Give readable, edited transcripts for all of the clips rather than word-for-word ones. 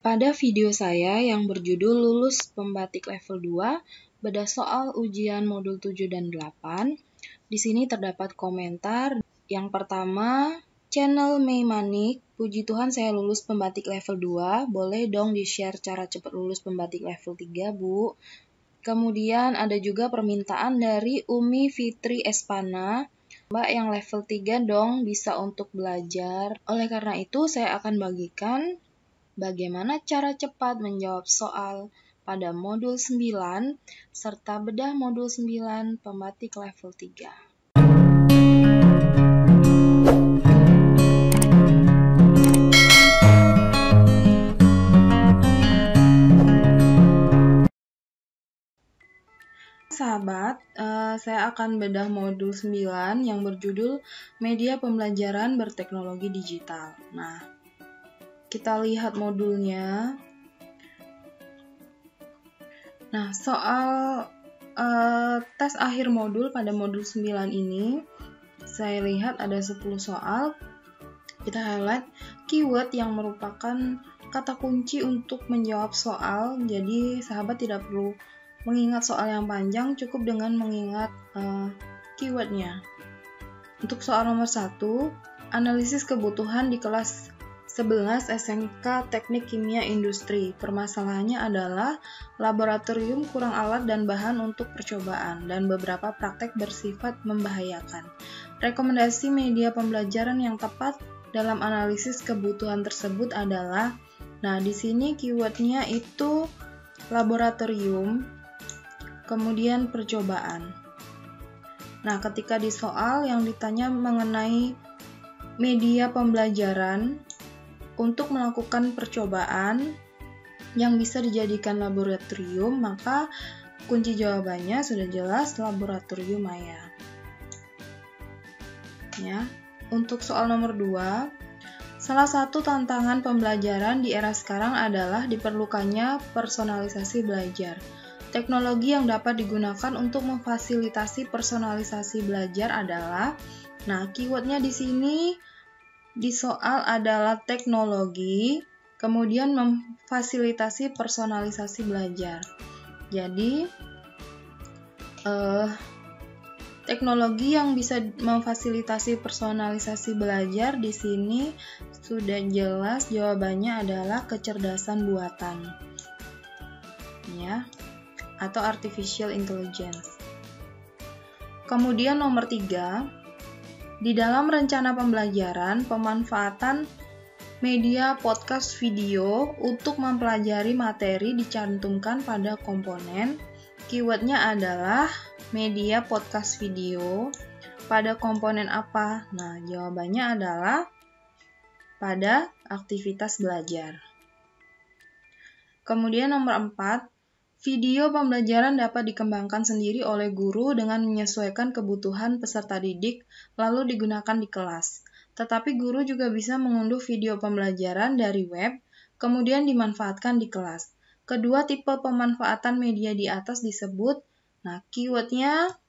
Pada video saya yang berjudul Lulus Pembatik Level 2, bedah soal ujian modul 7 dan 8, di sini terdapat komentar. Yang pertama, channel Mei Manik, puji Tuhan saya lulus pembatik level 2, boleh dong di-share cara cepat lulus pembatik level 3, Bu. Kemudian ada juga permintaan dari Umi Fitri Espana, Mbak yang level 3 dong bisa untuk belajar. Oleh karena itu saya akan bagikan bagaimana cara cepat menjawab soal pada modul 9 serta bedah modul 9 pembatik level 3. Sahabat, saya akan bedah modul 9 yang berjudul Media Pembelajaran Berteknologi Digital. Nah, kita lihat modulnya. Nah, soal tes akhir modul pada modul 9 ini, saya lihat ada 10 soal. Kita highlight keyword yang merupakan kata kunci untuk menjawab soal, jadi sahabat tidak perlu mengingat soal yang panjang, cukup dengan mengingat keywordnya. Untuk soal nomor 1, analisis kebutuhan di kelas 11 SMK Teknik Kimia Industri. Permasalahannya adalah laboratorium kurang alat dan bahan untuk percobaan, dan beberapa praktek bersifat membahayakan. Rekomendasi media pembelajaran yang tepat dalam analisis kebutuhan tersebut adalah, nah di sini keywordnya itu laboratorium, kemudian percobaan. Nah, ketika di soal yang ditanya mengenai media pembelajaran untuk melakukan percobaan yang bisa dijadikan laboratorium, maka kunci jawabannya sudah jelas laboratorium maya. Ya. Untuk soal nomor 2, salah satu tantangan pembelajaran di era sekarang adalah diperlukannya personalisasi belajar. Teknologi yang dapat digunakan untuk memfasilitasi personalisasi belajar adalah, nah keywordnya di sini di soal adalah teknologi, kemudian memfasilitasi personalisasi belajar. Jadi, teknologi yang bisa memfasilitasi personalisasi belajar di sini sudah jelas jawabannya adalah kecerdasan buatan, ya, atau artificial intelligence. Kemudian nomor 3, di dalam rencana pembelajaran, pemanfaatan media podcast video untuk mempelajari materi dicantumkan pada komponen. Keywordnya adalah media podcast video. Pada komponen apa? Nah, jawabannya adalah pada aktivitas belajar. Kemudian nomor 4, video pembelajaran dapat dikembangkan sendiri oleh guru dengan menyesuaikan kebutuhan peserta didik, lalu digunakan di kelas. Tetapi guru juga bisa mengunduh video pembelajaran dari web, kemudian dimanfaatkan di kelas. Kedua tipe pemanfaatan media di atas disebut, nah keywordnya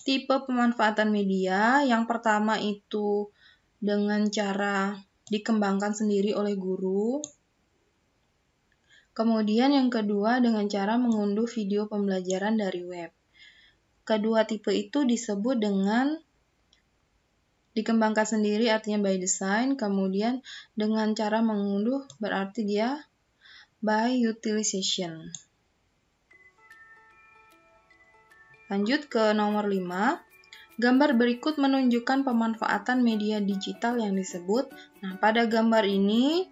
tipe pemanfaatan media. Yang pertama itu dengan cara dikembangkan sendiri oleh guru. Kemudian yang kedua dengan cara mengunduh video pembelajaran dari web. Kedua tipe itu disebut dengan dikembangkan sendiri, artinya by design. Kemudian dengan cara mengunduh berarti dia by utilization. Lanjut ke nomor 5. Gambar berikut menunjukkan pemanfaatan media digital yang disebut. Nah, pada gambar ini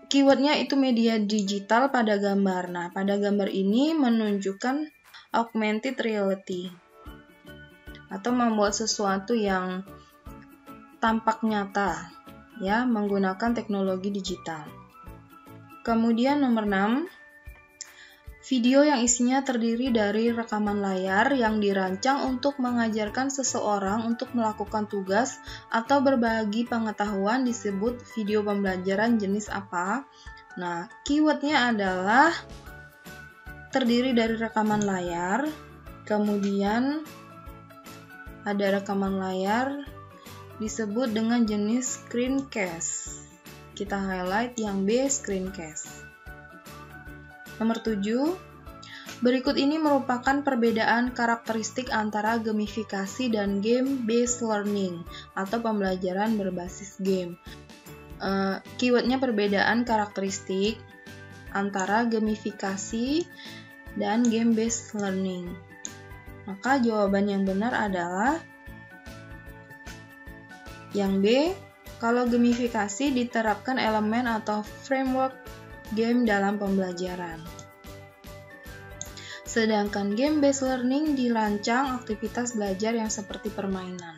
keywordnya itu media digital pada gambar. Nah, pada gambar ini menunjukkan augmented reality atau membuat sesuatu yang tampak nyata, ya, menggunakan teknologi digital. Kemudian nomor 6, video yang isinya terdiri dari rekaman layar yang dirancang untuk mengajarkan seseorang untuk melakukan tugas atau berbagi pengetahuan disebut video pembelajaran jenis apa? Nah, keywordnya adalah terdiri dari rekaman layar, kemudian ada rekaman layar disebut dengan jenis screencast. Kita highlight yang B, screencast. Nomor 7, berikut ini merupakan perbedaan karakteristik antara gamifikasi dan game-based learning atau pembelajaran berbasis game. Keywordnya perbedaan karakteristik antara gamifikasi dan game-based learning. Maka jawaban yang benar adalah yang B, kalau gamifikasi diterapkan elemen atau framework game dalam pembelajaran. Sedangkan game-based learning dirancang aktivitas belajar yang seperti permainan.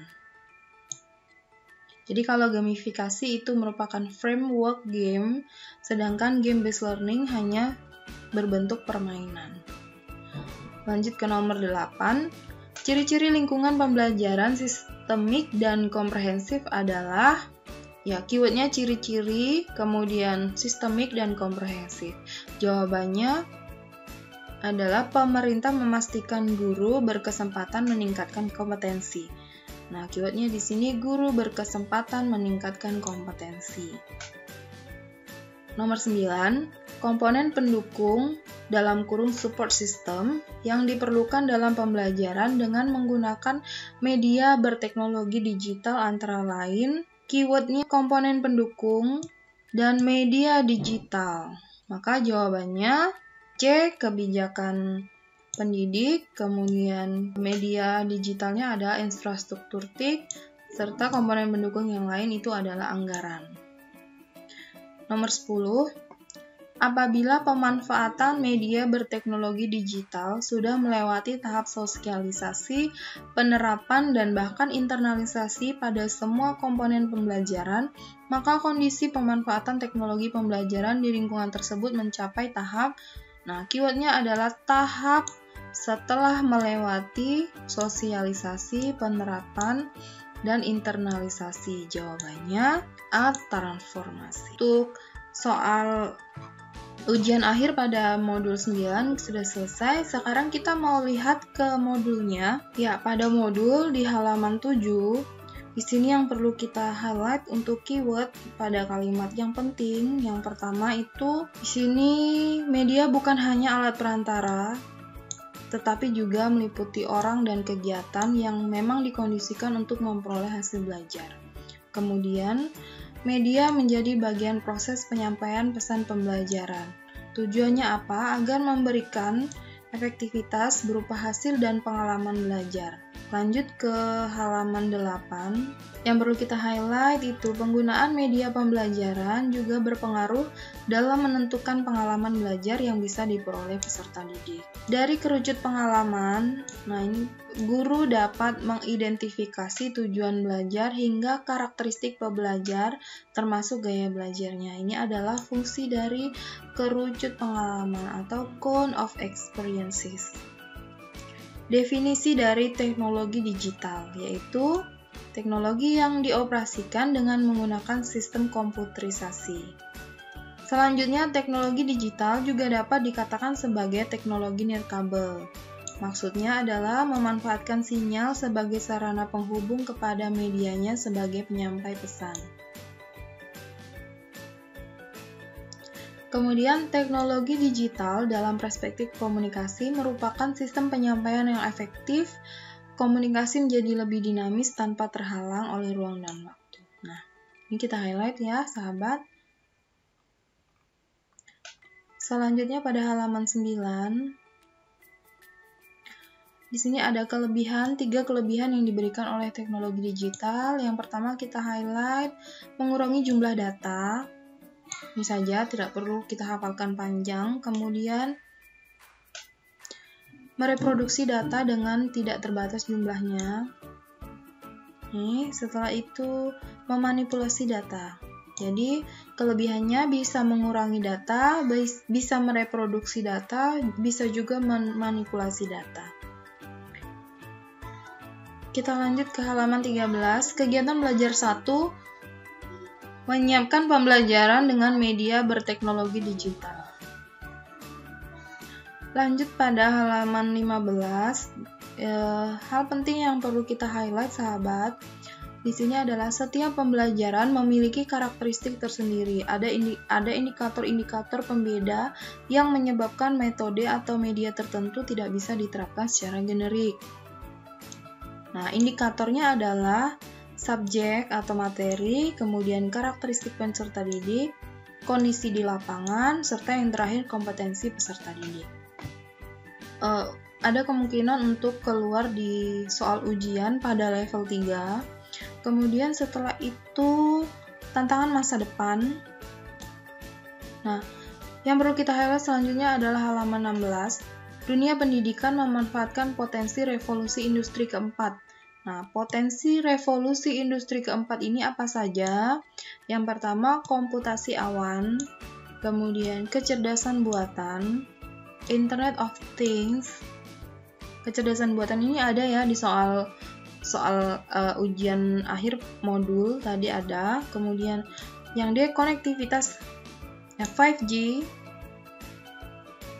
Jadi kalau gamifikasi itu merupakan framework game, sedangkan game-based learning hanya berbentuk permainan. Lanjut ke nomor 8. Ciri-ciri lingkungan pembelajaran sistemik dan komprehensif adalah, ya keywordnya ciri-ciri, kemudian sistemik dan komprehensif. Jawabannya adalah pemerintah memastikan guru berkesempatan meningkatkan kompetensi. Nah, keywordnya di sini guru berkesempatan meningkatkan kompetensi. Nomor 9, komponen pendukung dalam kurung support system yang diperlukan dalam pembelajaran dengan menggunakan media berteknologi digital antara lain, keywordnya komponen pendukung dan media digital. Maka jawabannya C, kebijakan pendidik, kemudian media digitalnya ada infrastruktur TIK, serta komponen pendukung yang lain itu adalah anggaran. Nomor 10, apabila pemanfaatan media berteknologi digital sudah melewati tahap sosialisasi, penerapan, dan bahkan internalisasi pada semua komponen pembelajaran, maka kondisi pemanfaatan teknologi pembelajaran di lingkungan tersebut mencapai tahap, nah keywordnya adalah tahap setelah melewati sosialisasi, penerapan, dan internalisasi. Jawabannya A, transformasi. Untuk soal ujian akhir pada modul 9 sudah selesai. Sekarang kita mau lihat ke modulnya. Ya, pada modul di halaman 7, di sini yang perlu kita highlight untuk keyword pada kalimat yang penting. Yang pertama itu di sini media bukan hanya alat perantara, tetapi juga meliputi orang dan kegiatan yang memang dikondisikan untuk memperoleh hasil belajar. Kemudian, media menjadi bagian proses penyampaian pesan pembelajaran. Tujuannya apa? Agar memberikan efektivitas berupa hasil dan pengalaman belajar. Lanjut ke halaman 8. Yang perlu kita highlight itu penggunaan media pembelajaran juga berpengaruh dalam menentukan pengalaman belajar yang bisa diperoleh peserta didik. Dari kerucut pengalaman, nah ini guru dapat mengidentifikasi tujuan belajar hingga karakteristik pembelajar termasuk gaya belajarnya. Ini adalah fungsi dari kerucut pengalaman atau count of experiences. Definisi dari teknologi digital, yaitu teknologi yang dioperasikan dengan menggunakan sistem komputerisasi. Selanjutnya, teknologi digital juga dapat dikatakan sebagai teknologi nirkabel. Maksudnya adalah memanfaatkan sinyal sebagai sarana penghubung kepada medianya sebagai penyampai pesan. Kemudian, teknologi digital dalam perspektif komunikasi merupakan sistem penyampaian yang efektif. Komunikasi menjadi lebih dinamis tanpa terhalang oleh ruang dan waktu. Nah, ini kita highlight ya, sahabat. Selanjutnya pada halaman 9. Di sini ada 3 kelebihan yang diberikan oleh teknologi digital. Yang pertama kita highlight mengurangi jumlah data. Ini saja, tidak perlu kita hafalkan panjang. Kemudian mereproduksi data dengan tidak terbatas jumlahnya. Setelah itu memanipulasi data. Jadi kelebihannya bisa mengurangi data, bisa mereproduksi data, bisa juga memanipulasi data. Kita lanjut ke halaman 13. Kegiatan belajar 1. Menyiapkan pembelajaran dengan media berteknologi digital. Lanjut pada halaman 15. Hal penting yang perlu kita highlight, sahabat. di sini adalah setiap pembelajaran memiliki karakteristik tersendiri. Ada indikator-indikator pembeda yang menyebabkan metode atau media tertentu tidak bisa diterapkan secara generik. Nah, indikatornya adalah subjek atau materi, kemudian karakteristik peserta didik, kondisi di lapangan, serta yang terakhir kompetensi peserta didik. Ada kemungkinan untuk keluar di soal ujian pada level 3. Kemudian setelah itu tantangan masa depan. Nah, yang perlu kita highlight selanjutnya adalah halaman 16. Dunia pendidikan memanfaatkan potensi revolusi industri keempat. Nah, potensi revolusi industri keempat ini apa saja? Yang pertama, komputasi awan, kemudian kecerdasan buatan, Internet of Things. Kecerdasan buatan ini ada ya di soal ujian akhir modul tadi ada. Kemudian yang dia konektivitas 5G,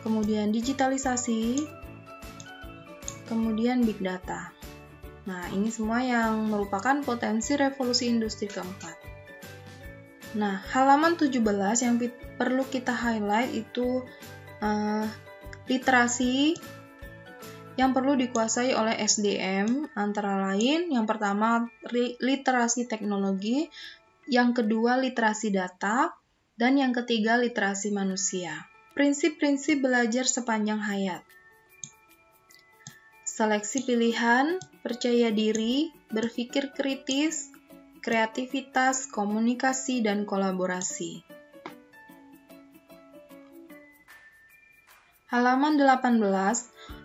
kemudian digitalisasi, kemudian big data. Nah, ini semua yang merupakan potensi revolusi industri keempat. Nah, halaman 17 yang perlu kita highlight itu literasi yang perlu dikuasai oleh SDM, antara lain yang pertama literasi teknologi, yang kedua literasi data, dan yang ketiga literasi manusia. Prinsip-prinsip belajar sepanjang hayat. Seleksi pilihan, percaya diri, berpikir kritis, kreativitas, komunikasi, dan kolaborasi. Halaman 18,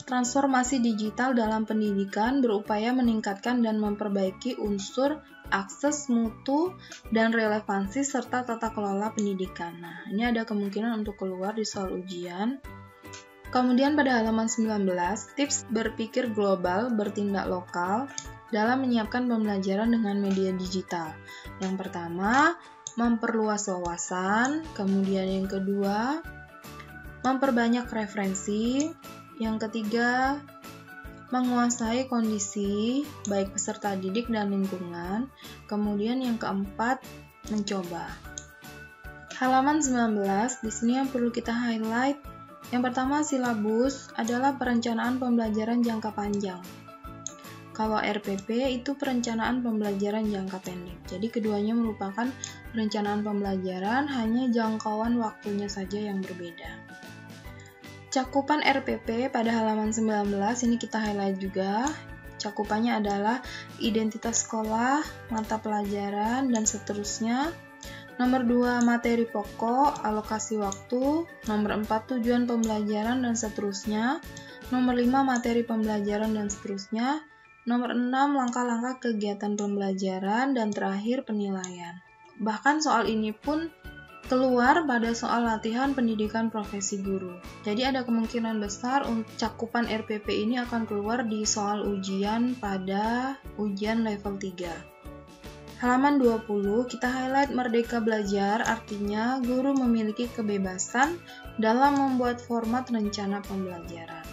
transformasi digital dalam pendidikan berupaya meningkatkan dan memperbaiki unsur akses, mutu, dan relevansi serta tata kelola pendidikan. Nah, ini ada kemungkinan untuk keluar di soal ujian. Kemudian pada halaman 19, tips berpikir global, bertindak lokal dalam menyiapkan pembelajaran dengan media digital. Yang pertama, memperluas wawasan, kemudian yang kedua, memperbanyak referensi, yang ketiga, menguasai kondisi baik peserta didik dan lingkungan, kemudian yang keempat, mencoba. Halaman 19, di sini yang perlu kita highlight. Yang pertama, silabus adalah perencanaan pembelajaran jangka panjang. Kalau RPP itu perencanaan pembelajaran jangka pendek. Jadi keduanya merupakan perencanaan pembelajaran, hanya jangkauan waktunya saja yang berbeda. Cakupan RPP pada halaman 19 ini kita highlight juga. Cakupannya adalah identitas sekolah, mata pelajaran, dan seterusnya. Nomor 2, materi pokok, alokasi waktu. Nomor 4, tujuan pembelajaran, dan seterusnya. Nomor 5, materi pembelajaran, dan seterusnya. Nomor 6, langkah-langkah kegiatan pembelajaran, dan terakhir penilaian. Bahkan soal ini pun keluar pada soal latihan pendidikan profesi guru. Jadi ada kemungkinan besar untuk cakupan RPP ini akan keluar di soal ujian pada ujian level 3. Halaman 20, kita highlight merdeka belajar, artinya guru memiliki kebebasan dalam membuat format rencana pembelajaran.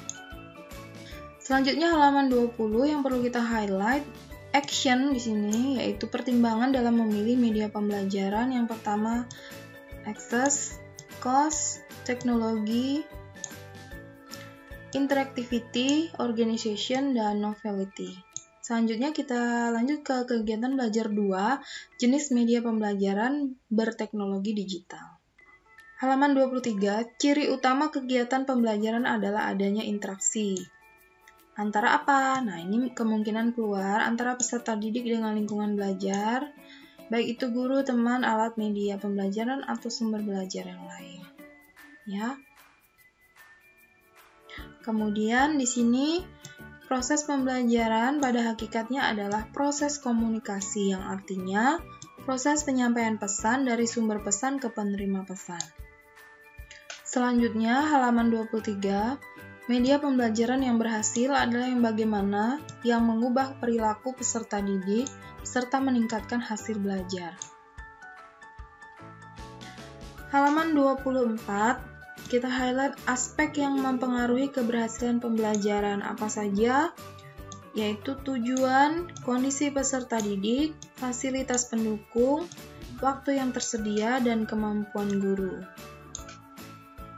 Selanjutnya halaman 20 yang perlu kita highlight action di sini, yaitu pertimbangan dalam memilih media pembelajaran. Yang pertama, access, cost, teknologi, interactivity, organization, dan novelty. Selanjutnya kita lanjut ke kegiatan belajar 2, jenis media pembelajaran berteknologi digital. Halaman 23, ciri utama kegiatan pembelajaran adalah adanya interaksi. Antara apa? Nah, ini kemungkinan keluar antara peserta didik dengan lingkungan belajar, baik itu guru, teman, alat, media pembelajaran, atau sumber belajar yang lain. Ya. Kemudian di sini proses pembelajaran pada hakikatnya adalah proses komunikasi, yang artinya proses penyampaian pesan dari sumber pesan ke penerima pesan. Selanjutnya halaman 23, media pembelajaran yang berhasil adalah yang bagaimana yang mengubah perilaku peserta didik serta meningkatkan hasil belajar. Halaman 24, kita highlight aspek yang mempengaruhi keberhasilan pembelajaran. Apa saja? yaitu tujuan, kondisi peserta didik, fasilitas pendukung, waktu yang tersedia, dan kemampuan guru.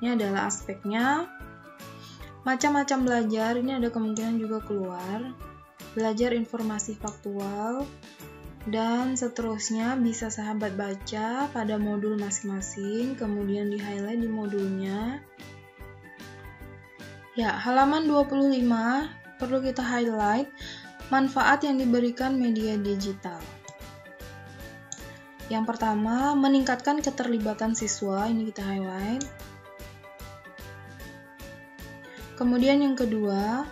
Ini adalah aspeknya. Macam-macam belajar, ini ada kemungkinan juga keluar. Belajar informasi faktual, dan seterusnya bisa sahabat baca pada modul masing-masing, kemudian di-highlight di modulnya. Ya, halaman 25 perlu kita highlight manfaat yang diberikan media digital. Yang pertama, meningkatkan keterlibatan siswa, ini kita highlight. Kemudian yang kedua,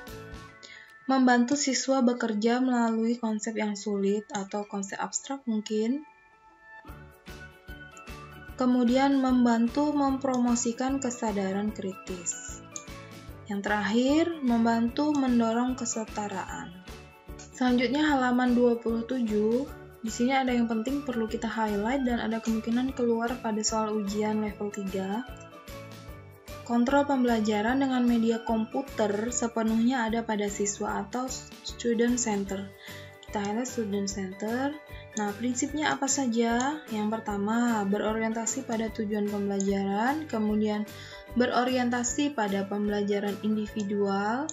membantu siswa bekerja melalui konsep yang sulit atau konsep abstrak mungkin. Kemudian membantu mempromosikan kesadaran kritis. Yang terakhir, membantu mendorong kesetaraan. Selanjutnya halaman 27, di sini ada yang penting perlu kita highlight dan ada kemungkinan keluar pada soal ujian level 3. Kontrol pembelajaran dengan media komputer sepenuhnya ada pada siswa atau student center. Kita highlight student center. Nah, prinsipnya apa saja? Yang pertama, berorientasi pada tujuan pembelajaran, kemudian berorientasi pada pembelajaran individual,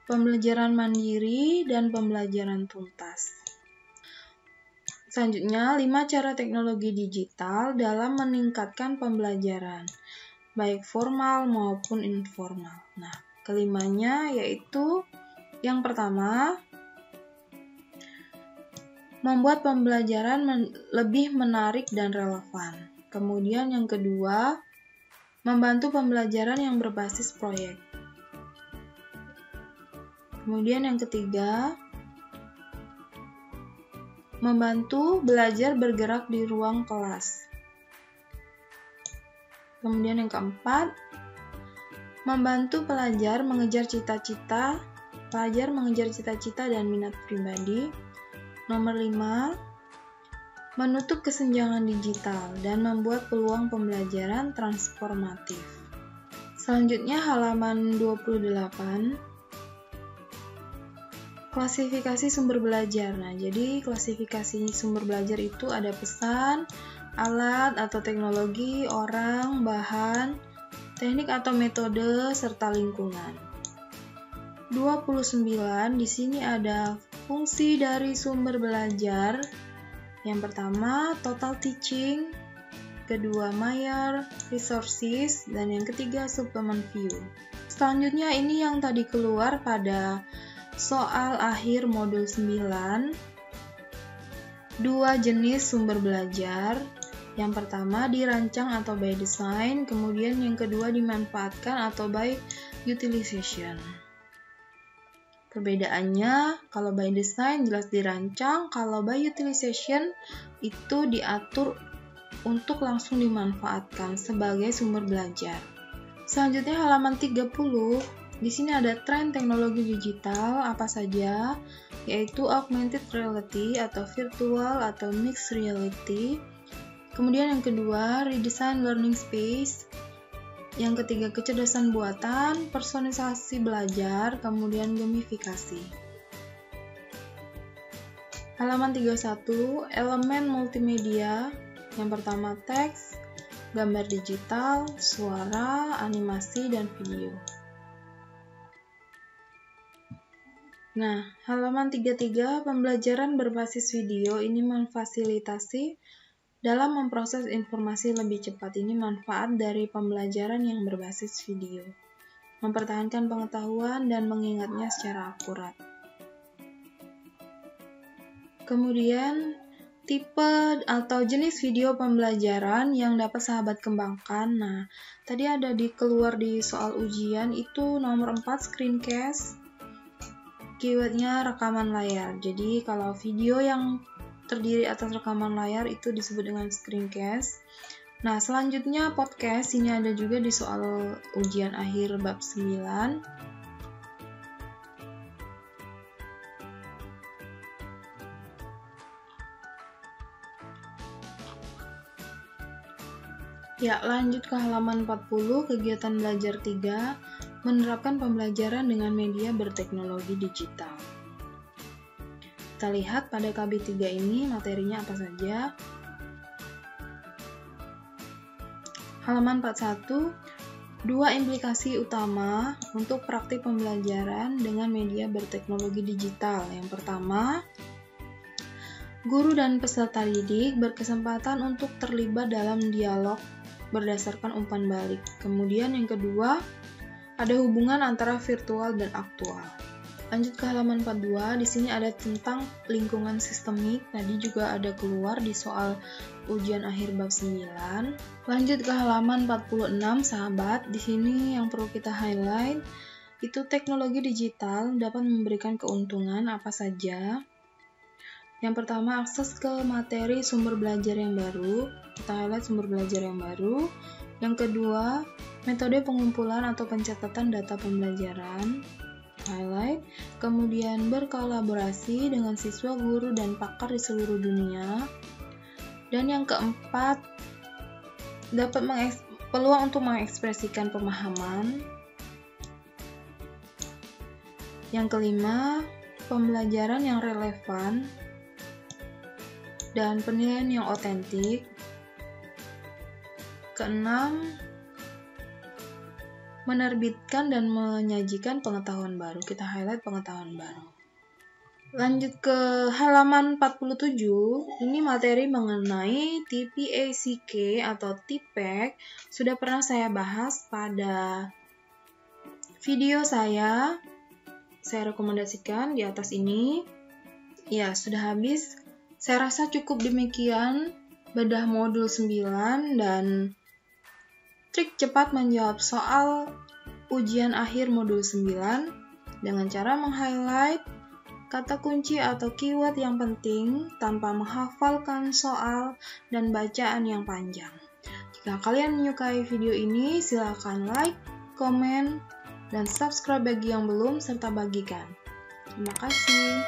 pembelajaran mandiri, dan pembelajaran tuntas. Selanjutnya, 5 cara teknologi digital dalam meningkatkan pembelajaran, baik formal maupun informal. Nah, kelimanya yaitu yang pertama, membuat pembelajaran lebih menarik dan relevan. Kemudian yang kedua, membantu pembelajaran yang berbasis proyek. Kemudian yang ketiga, membantu belajar bergerak di ruang kelas. Kemudian yang keempat, membantu pelajar mengejar cita-cita dan minat pribadi. Nomor 5, menutup kesenjangan digital dan membuat peluang pembelajaran transformatif. Selanjutnya halaman 28, klasifikasi sumber belajar. Nah, jadi klasifikasi sumber belajar itu ada pesan, alat atau teknologi, orang, bahan, teknik atau metode, serta lingkungan. 29, di sini ada fungsi dari sumber belajar. Yang pertama, total teaching, kedua, Mayer, resources, dan yang ketiga, supplement view. Selanjutnya ini yang tadi keluar pada soal akhir modul 9. 2 jenis sumber belajar. Yang pertama dirancang atau by design, kemudian yang kedua dimanfaatkan atau by utilization. Perbedaannya, kalau by design jelas dirancang, kalau by utilization itu diatur untuk langsung dimanfaatkan sebagai sumber belajar. Selanjutnya halaman 30, di sini ada tren teknologi digital apa saja, yaitu augmented reality atau virtual atau mixed reality. Kemudian yang kedua, redesign learning space. Yang ketiga, kecerdasan buatan, personalisasi belajar, kemudian gamifikasi. Halaman 31, elemen multimedia. Yang pertama, teks, gambar digital, suara, animasi, dan video. Nah, halaman 33, pembelajaran berbasis video ini memfasilitasi dalam memproses informasi lebih cepat. Ini manfaat dari pembelajaran yang berbasis video. Mempertahankan pengetahuan dan mengingatnya secara akurat. Kemudian, tipe atau jenis video pembelajaran yang dapat sahabat kembangkan. Nah, tadi ada keluar di soal ujian itu nomor 4 screencast. Keywordnya rekaman layar. Jadi, kalau video yang terdiri atas rekaman layar itu disebut dengan screencast. Nah, selanjutnya podcast, ini ada juga di soal ujian akhir bab 9. Ya, lanjut ke halaman 40, kegiatan belajar 3, menerapkan pembelajaran dengan media berteknologi digital. Kita lihat pada KB3 ini materinya apa saja. Halaman 41, 2 implikasi utama untuk praktik pembelajaran dengan media berteknologi digital. Yang pertama, guru dan peserta didik berkesempatan untuk terlibat dalam dialog berdasarkan umpan balik. Kemudian yang kedua, ada hubungan antara virtual dan aktual. Lanjut ke halaman 42, di sini ada tentang lingkungan sistemik, tadi juga ada keluar di soal ujian akhir bab 9. Lanjut ke halaman 46, sahabat, di sini yang perlu kita highlight, itu teknologi digital dapat memberikan keuntungan apa saja. Yang pertama, akses ke materi sumber belajar yang baru, kita highlight sumber belajar yang baru. Yang kedua, metode pengumpulan atau pencatatan data pembelajaran, highlight, kemudian berkolaborasi dengan siswa, guru, dan pakar di seluruh dunia. Dan yang keempat, dapat peluang untuk mengekspresikan pemahaman. Yang kelima, pembelajaran yang relevan dan penilaian yang otentik. Keenam, menerbitkan dan menyajikan pengetahuan baru. Kita highlight pengetahuan baru. Lanjut ke halaman 47, ini materi mengenai TPACK atau TPACK. Sudah pernah saya bahas pada video saya rekomendasikan di atas ini. Ya, sudah habis. Saya rasa cukup demikian bedah modul 9 dan trik cepat menjawab soal ujian akhir modul 9 dengan cara meng-highlight kata kunci atau keyword yang penting tanpa menghafalkan soal dan bacaan yang panjang. Jika kalian menyukai video ini, silakan like, komen, dan subscribe bagi yang belum serta bagikan. Terima kasih.